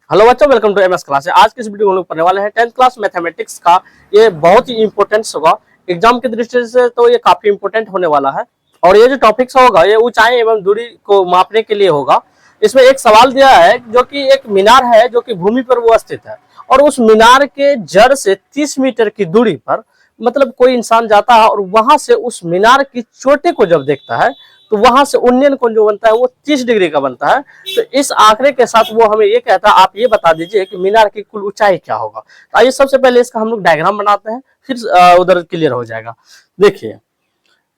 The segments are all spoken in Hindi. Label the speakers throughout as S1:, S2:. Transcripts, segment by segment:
S1: हेलो बच्चों, वेलकम टू एमएस क्लास। आज की इस वीडियो में हम लोग पढ़ने वाले हैं 10th क्लास मैथमेटिक्स का। ये बहुत ही इंपॉर्टेंट होगा एग्जाम की दृष्टि से, तो ये काफी इंपॉर्टेंट होने वाला है। और ये जो टॉपिक्स होगा ये ऊंचाई एवं दूरी को मापने के लिए होगा। इसमें एक सवाल दिया है जो कि एक मीनार है जो कि भूमि पर वो स्थित है, और उस मीनार के जड़ से 30 मीटर की दूरी पर मतलब कोई इंसान जाता है और वहां से उस मीनार की चोटी को जब देखता है तो वहां से उन्नयन कोण जो बनता है वो 30 डिग्री का बनता है। तो इस आंकड़े के साथ वो हमें ये कहता है, आप ये बता दीजिए कि मीनार की कुल ऊंचाई क्या होगा। तो आइए सबसे पहले इसका हम लोग डायग्राम बनाते हैं, फिर उधर क्लियर हो जाएगा। देखिए,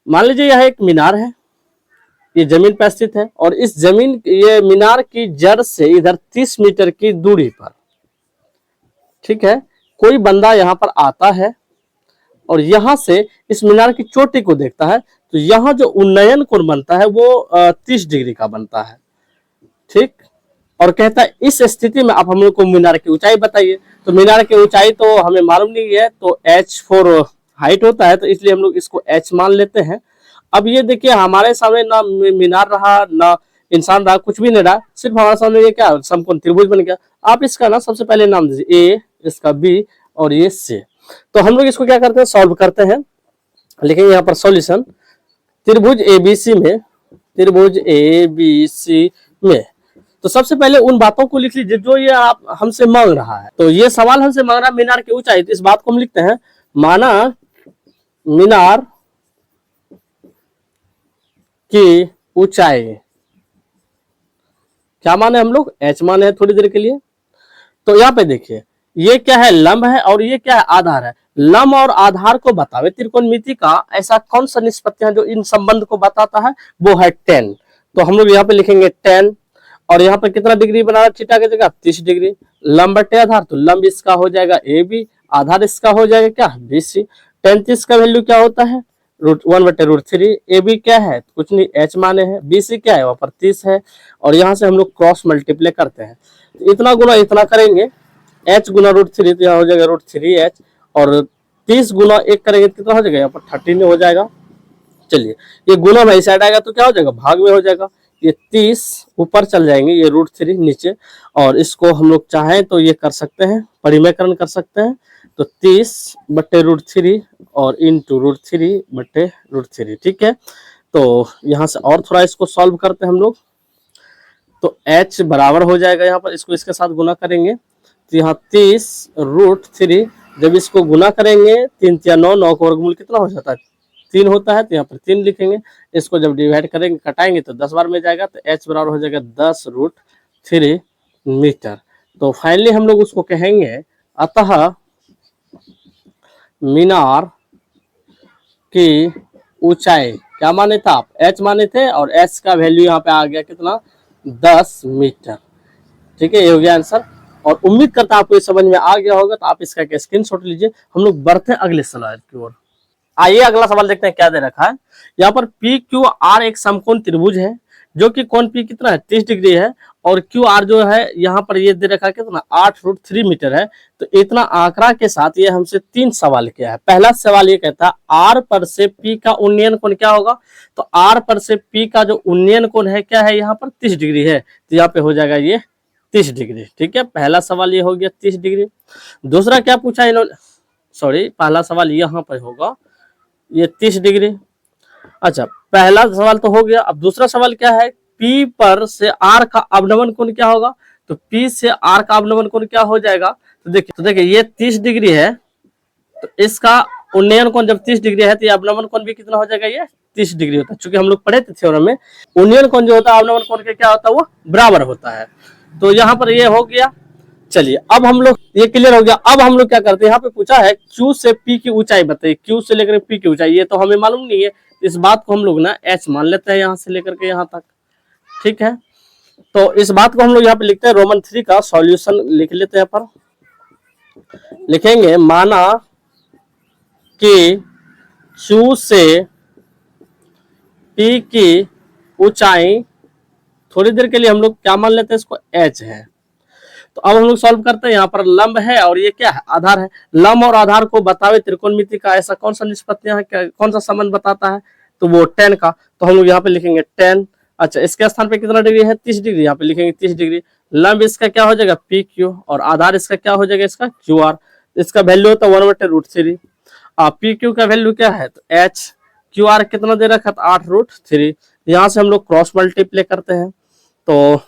S1: मान लीजिए यह एक मीनार है, ये जमीन पर स्थित है, और इस जमीन ये मीनार की जड़ से इधर 30 मीटर की दूरी पर, ठीक है, कोई बंदा यहाँ पर आता है और यहां से इस मीनार की चोटी को देखता है, तो यहां जो उन्नयन कोण बनता है वो 30 डिग्री का बनता है, ठीक। और कहता है इस स्थिति में आप हम लोग को मीनार की ऊंचाई बताइए। तो मीनार की ऊंचाई तो हमें मालूम नहीं है, तो h4 हाइट होता है, तो इसलिए हम लोग इसको h मान लेते हैं। अब ये देखिए, हमारे सामने ना मीनार रहा ना इंसान रहा, कुछ भी नहीं रहा, सिर्फ हमारे सामने ये क्या समकोण त्रिभुज बन गया। आप इसका ना सबसे पहले नाम दीजिए ए, इसका बी और ये सी। तो हम लोग इसको क्या करते हैं, सॉल्व करते हैं। लिखेंगे यहाँ पर सॉल्यूशन त्रिभुज एबीसी में, त्रिभुज एबीसी में। तो सबसे पहले उन बातों को लिख लीजिए जो ये आप हमसे मांग रहा है। तो ये सवाल हमसे मांग रहा है मीनार की ऊंचाई, तो इस बात को हम लिखते हैं, माना मीनार की ऊंचाई क्या माने हम लोग, h माने है थोड़ी देर के लिए। तो यहाँ पे देखिए, ये क्या है, लंब है और ये क्या है, आधार है। लंब और आधार को बतावे त्रिकोणमिति का ऐसा कौन सा निष्पत्ति है जो इन संबंध को बताता है, वो है 10। तो हम लोग यहाँ पे लिखेंगे 10, और यहाँ पे कितना डिग्री बना रहा थीटा की जगह 30 डिग्री। लंब बटे आधार, तो लंब इसका हो जाएगा ए बी, आधार इसका हो जाएगा क्या, बी सी। 10 30 का वैल्यू क्या होता है, √1/√3। ए बी क्या है, कुछ नहीं, एच माने है। बी सी क्या है, वहां पर 30 है, और यहाँ से हम लोग क्रॉस मल्टीप्लाई करते हैं, तो इतना गुना इतना करेंगे, h गुना √3, तो यहाँ हो जाएगा √3h, और 30 गुना 1 करेंगे तो कितना हो जाएगा, यहाँ पर 13 हो जाएगा। चलिए, ये गुना में साइड आएगा तो क्या हो जाएगा, भाग में हो जाएगा। ये 30 ऊपर चल जाएंगे, ये √3 नीचे, और इसको हम लोग चाहें तो ये कर सकते हैं, परिमेयकरण कर सकते हैं। तो 30/√3 और इंटू √3/√3, ठीक है। तो यहाँ से और थोड़ा इसको सॉल्व करते हैं हम लोग। तो h बराबर हो जाएगा, यहाँ पर इसको इसके साथ गुना करेंगे, तो यहाँ 30√3, जब इसको गुना करेंगे 3 × 9, 9 का वर्गमूल कितना हो जाता है, 3 होता है, तो यहाँ पर 3 लिखेंगे। इसको जब डिवाइड करेंगे, कटाएंगे तो 10 बार में जाएगा, तो h बराबर हो जाएगा 10√3 मीटर। तो फाइनली हम लोग उसको कहेंगे, अतः मीनार की ऊंचाई क्या माने था आप, h माने थे, और h का वैल्यू यहाँ पे आ गया कितना, 10 मीटर। ठीक है, ये हो गया आंसर। और उम्मीद करता हूं आपको ये समझ में आ गया होगा। तो आप इसका स्क्रीनशॉट लीजिए। हम लोग बढ़ते हैं अगले सवाल की ओर। आइए अगला सवाल देखते हैं क्या दे रखा है। यहाँ पर पी क्यू आर एक समकोण त्रिभुज है जो कि कोण पी कितना है, 30 डिग्री है, और क्यू आर जो है यहाँ पर ये दे रखा है कितना, 8√3 मीटर है। तो इतना आंकड़ा के साथ ये हमसे 3 सवाल किया है। पहला सवाल ये कहता है आर पर से पी का उन्नयन कोण क्या होगा। तो आर पर से पी का जो उन्नयन कोण है क्या है, यहाँ पर 30 डिग्री है, तो यहाँ पे हो जाएगा ये 30 डिग्री। ठीक है, पहला सवाल ये हो गया 30 डिग्री। दूसरा क्या पूछा इन्होंने, सॉरी, पहला सवाल यहाँ पर होगा ये 30 डिग्री। अच्छा, पहला सवाल तो हो गया। अब दूसरा सवाल क्या है, P पर से R का अवनमन कोण क्या होगा। तो P से R का अवनमन कोण क्या हो जाएगा। तो देखिए ये 30 डिग्री है, तो इसका उन्नयन कोण जब 30 डिग्री है तो ये अवनमन कोण भी कितना हो जाएगा, ये 30 डिग्री होता है। चूंकि हम लोग पढ़े थे थ्योरम में, उन्नयन कोण जो होता है अवनमन कोण के क्या होता है, वो बराबर होता है। तो यहाँ पर ये हो गया। चलिए, अब हम लोग ये क्लियर हो गया। अब हम लोग क्या करते हैं, यहाँ पे पूछा है Q से P की ऊंचाई बताइए। Q से लेकर P की ऊंचाई, ये तो हमें मालूम नहीं है, इस बात को हम लोग ना h मान लेते हैं यहाँ से लेकर के यहाँ तक। ठीक है, तो इस बात को हम लोग यहाँ पे लिखते हैं, रोमन 3 का सॉल्यूशन लिख लेते हैं। पर लिखेंगे, माना कि Q से P की ऊंचाई, थोड़ी देर के लिए हम लोग क्या मान लेते हैं, इसको h है। तो अब हम लोग सॉल्व करते हैं। यहाँ पर लंब है और ये क्या है, आधार है। लंब और आधार को बतावे त्रिकोणमिति का ऐसा कौन सा निष्पत्ति है, कौन सा संबंध बताता है, तो वो 10 का। तो हम लोग यहाँ पे लिखेंगे 10। अच्छा, इसके स्थान पे कितना डिग्री है, 30 डिग्री, यहाँ पे लिखेंगे 30 डिग्री। लंब इसका क्या हो जाएगा पी क्यू, और आधार इसका क्या हो जाएगा इसका क्यू आर। इसका वैल्यू होता है 1/√3। पी क्यू का वैल्यू क्या है तो एच, क्यू आर कितना दे रखा था 8√3। यहाँ से हम लोग क्रॉस मल्टीप्लाई करते हैं, तो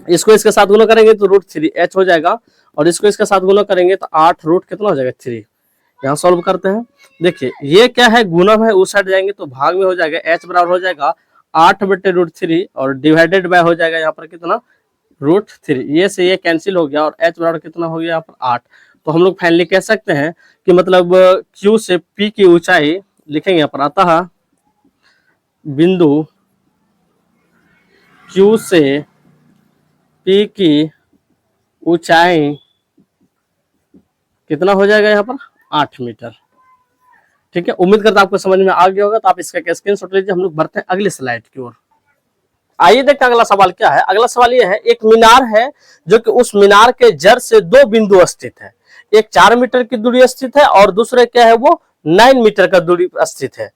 S1: इसको इसके साथ गुना करेंगे तो √3h हो जाएगा, और इसको इसके साथ गुना करेंगे तो 8 कितना हो जाएगा 3। यहाँ सॉल्व करते हैं, देखिए ये क्या है गुणम है, उस साइड जाएंगे तो भाग में हो जाएगा, h बराबर हो जाएगा 8/√3 और डिवाइडेड बाय हो जाएगा यहाँ पर कितना √3। ये से ये कैंसिल हो गया और h बराबर कितना हो गया यहाँ पर 8। तो हम लोग फाइनली कह सकते हैं कि मतलब Q से P की ऊंचाई लिखेंगे यहाँ पर, अतः बिंदु Q से P की ऊंचाई कितना हो जाएगा यहाँ पर 8 मीटर। ठीक है, उम्मीद करता हूं आपको समझ में आ गया होगा। तो आप इसका स्क्रीनशॉट लीजिए, हम लोग बढ़ते हैं अगली स्लाइड की ओर। आइए देखते हैं अगला सवाल क्या है। अगला सवाल ये है, एक मीनार है जो कि उस मीनार के जड़ से 2 बिंदु स्थित है। एक 4 मीटर की दूरी स्थित है और दूसरे क्या है वो 9 मीटर का दूरी स्थित है।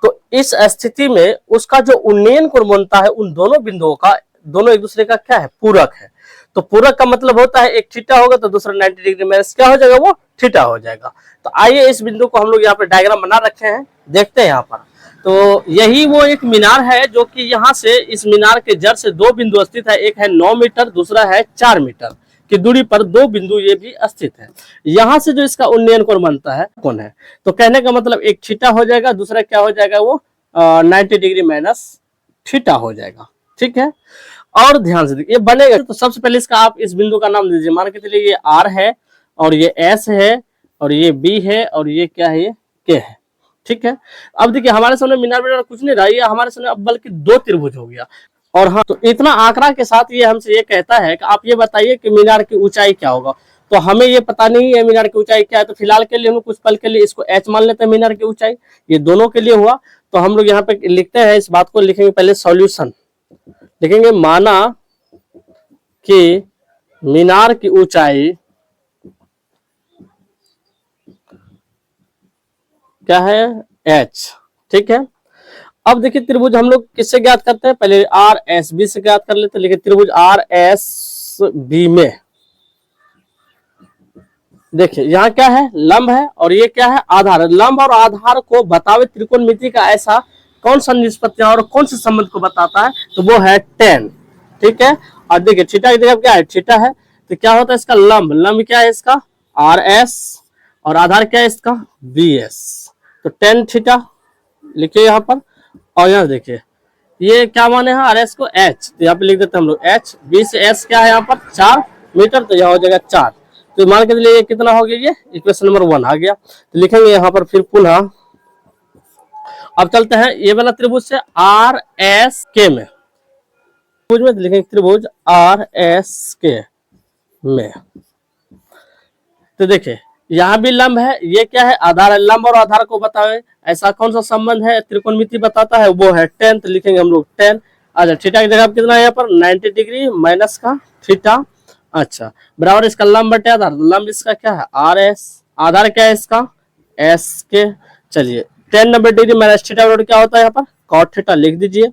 S1: तो इस स्थिति में उसका जो उन्नयन कोण बनता है उन दोनों बिंदुओं का, दोनों एक दूसरे का क्या है पूरक है। तो पूरक का मतलब होता है एक थीटा होगा तो दूसरा 90 डिग्री माइनस क्या हो जाएगा वो थीटा हो जाएगा। तो आइए इस बिंदु को हम लोग यहाँ पे डायग्राम बना रखे हैं, देखते हैं यहाँ पर। तो यही वो एक मीनार है जो कि यहाँ से इस मीनार के जड़ से 2 बिंदु स्थित है, एक है 9 मीटर दूसरा है 4 मीटर की दूरी पर 2 बिंदु ये भी स्थित है। यहाँ से जो इसका उन्नयन कोण बनता है कौन है, तो कहने का मतलब एक थीटा हो जाएगा, दूसरा क्या हो जाएगा वो 90 डिग्री माइनस थीटा हो जाएगा। ठीक है, और ध्यान से देखिए ये बनेगा। तो सबसे पहले इसका आप इस बिंदु का नाम दीजिए, मान के चलिए ये R है और ये S है और ये B है और ये क्या है ये K है। ठीक है, अब देखिए हमारे सामने मीनार कुछ नहीं रहा, ये हमारे सामने अब बल्कि 2 त्रिभुज हो गया। और हाँ, तो इतना आंकड़ा के साथ ये हमसे ये कहता है कि आप ये बताइए कि मीनार की ऊंचाई क्या होगा। तो हमें ये पता नहीं है मीनार की ऊंचाई क्या है, तो फिलहाल के लिए हम कुछ पल के लिए इसको h मान लेते हैं मीनार की ऊंचाई। ये दोनों के लिए हुआ, तो हम लोग यहाँ पे लिखते हैं इस बात को, लिखेंगे पहले सॉल्यूशन, लिखेंगे माना कि मीनार की ऊंचाई क्या है h। ठीक है, अब देखिए त्रिभुज हम लोग किससे ज्ञात करते हैं, पहले आर एस बी से ज्ञात कर लेते हैं। लिखिए त्रिभुज आर एस बी में देखिए यहाँ क्या है लंब है और ये क्या है आधार। लंब और आधार को बतावे त्रिकोणमिति का ऐसा कौन सा निष्पत्तियां और कौन से संबंध को बताता है, तो वो है tan। ठीक है, और देखिए थीटा की जगह क्या है थीटा है, तो क्या होता है इसका लंब, लंब क्या है इसका आर एस और आधार क्या है इसका बी एस। तो tan थीटा लिखिए यहाँ पर, और यहाँ देखिए ये क्या माने हैं आर एस को h, तो यहाँ पे लिख देते हैं हम लोग h। बी से s क्या है यहाँ पर 4 मीटर, तो यहाँ हो जाएगा 4। तो मान के चलिए ये कितना हो गया, ये इक्वेशन नंबर 1 आ गया। तो लिखेंगे यहाँ पर फिर पुनः, अब चलते हैं ये वाला त्रिभुज से आर एस के में, त्रिभुज में लिखेंगे त्रिभुज आर एस के में। तो देखिए यहाँ भी लंब है, ये क्या है आधार है। लंब और आधार को बतावे ऐसा कौन सा संबंध है त्रिकोणमिति बताता है, वो है tan। तो लिखेंगे हम लोग tan। अच्छा थीटा की जगह कितना है यहाँ पर 90 डिग्री माइनस का थीटा। अच्छा बराबर इसका लंब बटे आधार, लंब इसका क्या है आर एस, आधार क्या है इसका एस के। चलिए tan 90 डिग्री माइनस थीटा बराबर क्या होता है यहाँ पर cot थीटा लिख दीजिए।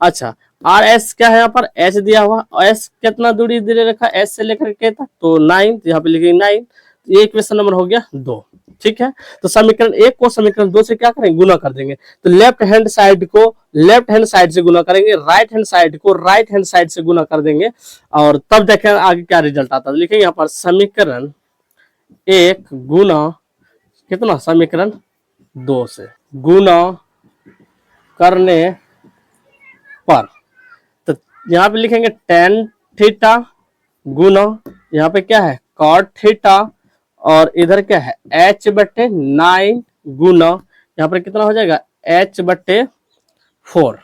S1: अच्छा आर एस क्या है यहाँ पर एच दिया हुआ, एस कितना दूरी दे रखा एस से लेकर के तक, तो 9, यहाँ पे लिखेंगे 9। ये इक्वेशन नंबर हो गया 2। ठीक है, तो समीकरण 1 को समीकरण 2 से क्या करेंगे गुना कर देंगे। तो लेफ्ट हैंड साइड को लेफ्ट हैंड साइड से गुना करेंगे, राइट हैंड साइड को राइट हैंड साइड से गुना कर देंगे, और तब देखें आगे क्या रिजल्ट आता है। लिखेंगे यहाँ पर समीकरण 1 गुना कितना समीकरण 2 से गुना करने पर, तो यहाँ पे लिखेंगे tan थीटा गुना यहाँ पे क्या है cot थीटा, और इधर क्या है h बटे 9 गुना यहाँ पर कितना हो जाएगा h बटे 4।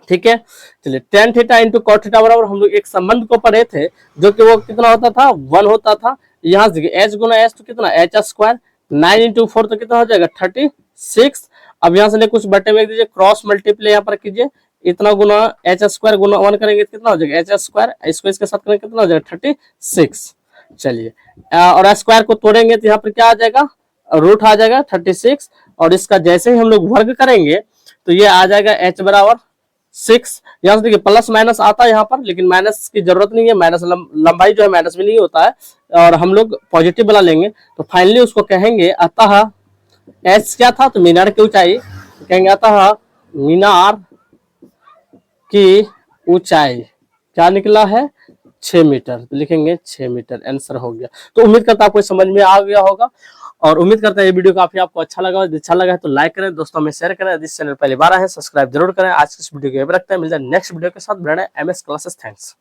S1: ठीक है, चलिए tan theta into cot theta बराबर हम लोग एक संबंध को पढ़े थे जो कि वो कितना होता था 1 होता था। यहाँ से h गुना h तो कितना h स्क्वायर, 9 इंटू 4 तो कितना हो जाएगा 36। अब यहाँ से कुछ बटे में दीजिए, क्रॉस मल्टीप्लाई यहाँ पर कीजिए, इतना गुना एच स्क्वायर गुना 1 करेंगे कितना हो जाएगा एच स्क्वायर, इसको इसके साथ करेंगे कितना हो जाएगा 36। चलिए और स्क्वायर को तोड़ेंगे तो यहाँ पर क्या आ जाएगा रूट आ जाएगा 36, और इसका जैसे ही हम लोग वर्ग करेंगे तो ये आ जाएगा h बराबर 6। यहाँ से देखिए प्लस माइनस आता है यहाँ पर, लेकिन माइनस की जरूरत नहीं है, माइनस लंबाई जो है माइनस में नहीं होता है, और हम लोग पॉजिटिव वाला लेंगे। तो फाइनली उसको कहेंगे अतः एच क्या था, तो मीनार की ऊंचाई, तो कहेंगे अतः मीनार की ऊंचाई क्या निकला है, 6 मीटर। तो लिखेंगे 6 मीटर, आंसर हो गया। तो उम्मीद करता हूं आपको समझ में आ गया होगा, और उम्मीद करता है ये वीडियो काफी आपको अच्छा लगा। यदि अच्छा लगा है तो लाइक करें, दोस्तों में शेयर करें। यदि चैनल पहली बार आए हैं सब्सक्राइब जरूर करें। आज की इस वीडियो को यहीं पे रखते हैं, मिलते हैं नेक्स्ट वीडियो के साथ। MS classes, thanks.